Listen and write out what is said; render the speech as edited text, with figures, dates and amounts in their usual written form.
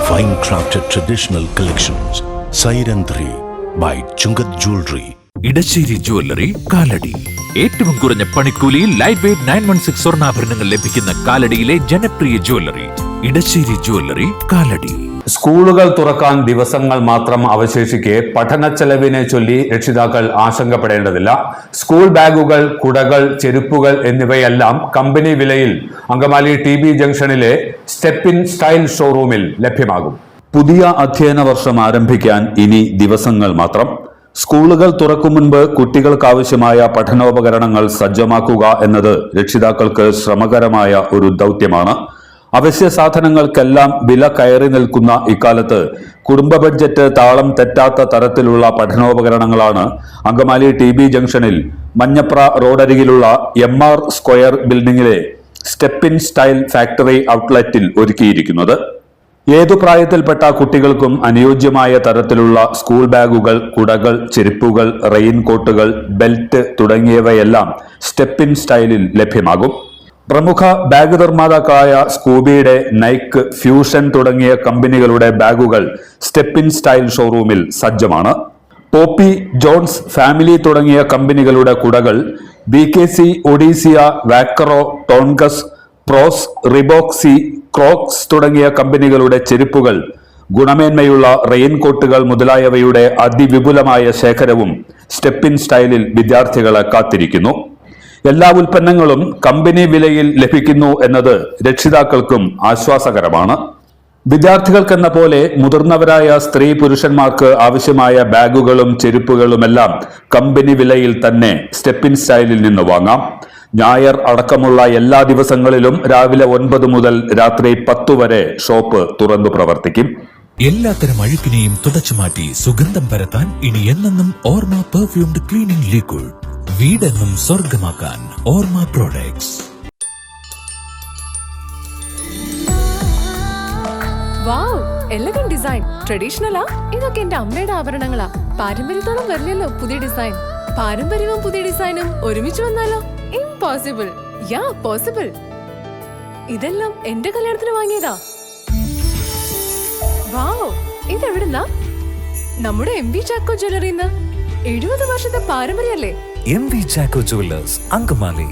Fine crafted traditional collections. Siren 3 by Chungat Jewelry. Edassery jewellery Kalady. ഏറ്റവും കുറഞ്ഞ പണിക്കൂലിയിൽ ലൈറ്റ് വെയ്റ്റ് 916 സ്വർണ്ണാഭരണങ്ങൾ ലഭിക്കുന്ന കാലടിയിലെ ജനപ്രിയ ജുവല്ലറി ഇടശ്ശേരി ജുവല്ലറി കാലടി. സ്കൂളുകൾ തുറക്കാൻ ദിവസങ്ങൾ മാത്രം അവശേഷിക്കെ പഠന ചെലവിനെ ചൊല്ലി രക്ഷിതാക്കൾ ആശങ്കപ്പെടേണ്ടതില്ല. സ്കൂൾ ബാഗുകൾ, കുടകൾ, ചെരുപ്പുകൾ എന്നിവയെല്ലാം കമ്പനി വിലയിൽ അങ്കമാലി TB ജംഗ്ഷനിലെ സ്റ്റെപ്പ് ഇൻ സ്റ്റൈൽ ഷോറൂമിൽ ലഭ്യമാകും. പുതിയ അധ്യയന വർഷം ആരംഭിക്കാൻ ഇനി ദിവസങ്ങൾ മാത്രം. സ്കൂളുകൾ തുറക്കും മുൻപ് കുട്ടികൾക്കാവശ്യമായ പഠനോപകരണങ്ങൾ സജ്ജമാക്കുക എന്നത് രക്ഷിതാക്കൾക്ക് ശ്രമകരമായ ഒരു ദൗത്യമാണ്. അവശ്യ സാധനങ്ങൾക്കെല്ലാം വില കയറി നിൽക്കുന്ന ഇക്കാലത്ത് കുടുംബ ബഡ്ജറ്റ് താളം തെറ്റാത്ത തരത്തിലുള്ള പഠനോപകരണങ്ങളാണ് അങ്കമാലി TB ജംഗ്ഷനിൽ മഞ്ഞപ്ര റോഡരികിലുള്ള MR സ്ക്വയർ ബിൽഡിംഗിലെ സ്റ്റെപ്പ് ഇൻ സ്റ്റൈൽ ഫാക്ടറി ഔട്ട്ലെറ്റിൽ ഒരുക്കിയിരിക്കുന്നത്. ഏതു പ്രായത്തിൽപ്പെട്ട കുട്ടികൾക്കും അനുയോജ്യമായ തരത്തിലുള്ള സ്കൂൾ ബാഗുകൾ, കുടകൾ, ചെരുപ്പുകൾ, റെയിൻകോട്ടുകൾ, ബെൽറ്റ് തുടങ്ങിയവയെല്ലാം സ്റ്റെപ്പ് ഇൻ സ്റ്റൈലിൽ ലഭ്യമാകും. പ്രമുഖ ബാഗ് നിർമ്മാതാക്കളായ സ്കൂബിയുടെ, നൈക്ക്, ഫ്യൂഷൻ തുടങ്ങിയ കമ്പനികളുടെ ബാഗുകൾ സ്റ്റെപ്പ് ഇൻ സ്റ്റൈൽ ഷോറൂമിൽ സജ്ജമാണ്. പോപ്പി, ജോൺസ്, ഫാമിലി തുടങ്ങിയ കമ്പനികളുടെ കുടകൾ, BKC, ഒഡീസിയ, വാക്കറോ, ടോൺഗസ്, പ്രോസ്, റിബോക്സി, ക്രോക്സ് തുടങ്ങിയ കമ്പനികളുടെ ചെരുപ്പുകൾ, ഗുണമേന്മയുള്ള റെയിൻകോട്ടുകൾ മുതലായവയുടെ അതിവിപുലമായ ശേഖരവും സ്റ്റെപ്പ് ഇൻ സ്റ്റൈലിൽ വിദ്യാർത്ഥികളെ കാത്തിരിക്കുന്നു. എല്ലാ ഉൽപ്പന്നങ്ങളും കമ്പനി വിലയിൽ ലഭിക്കുന്നു എന്നത് രക്ഷിതാക്കൾക്കും ആശ്വാസകരമാണ്. വിദ്യാർത്ഥികൾക്കെന്ന പോലെ മുതിർന്നവരായ സ്ത്രീ പുരുഷന്മാർക്ക് ആവശ്യമായ ബാഗുകളും ചെരുപ്പുകളുമെല്ലാം കമ്പനി വിലയിൽ തന്നെ സ്റ്റെപ്പ് ഇൻ സ്റ്റൈലിൽ നിന്ന് വാങ്ങാം. ഞായർ അടക്കമുള്ള എല്ലാ ദിവസങ്ങളിലും രാവിലെ 9 മുതൽ രാത്രി 10 വരെ ഷോപ്പ് തുറന്നു പ്രവർത്തിക്കും. എല്ലാത്തരം അഴുക്കിനെയും തുടച്ചുമാറ്റി സുഗന്ധം പരത്താൻ ഇനി എന്നെന്നും ഓർമ്മ പെർഫ്യൂംഡ് ക്ലീനിംഗ് ലിക്വിഡ്. വീടെന്നും സ്വർഗമാക്കാൻ ഓർമ്മ പ്രോഡക്ട്സ്. വാവ്, എലഗന്റ് ഡിസൈൻ. ട്രഡീഷണലാ? ഇതൊക്കെ എന്റെ അമ്മയുടെ ആഭരണങ്ങളാ. പാരമ്പര്യത്തോളം വരില്ലല്ലോ പുതിയ ഡിസൈൻ. പാരമ്പര്യവും പുതിയ ഡിസൈനും ഒരുമിച്ച് വന്നാലോ? ഇംപോസിബിൾ. യാ, പോസിബിൾ. ഇതെല്ലാം എന്റെ കല്യാണത്തിന് വാങ്ങിയതാ. വാവ്, ഇതെവിടുന്നാ? നമ്മുടെ MV ചാക്കോ ജ്വല്ലറിന്ന്. 70 വർഷത്തെ പാരമ്പര്യല്ലേ? MV Chacko jewellers, Angamaly.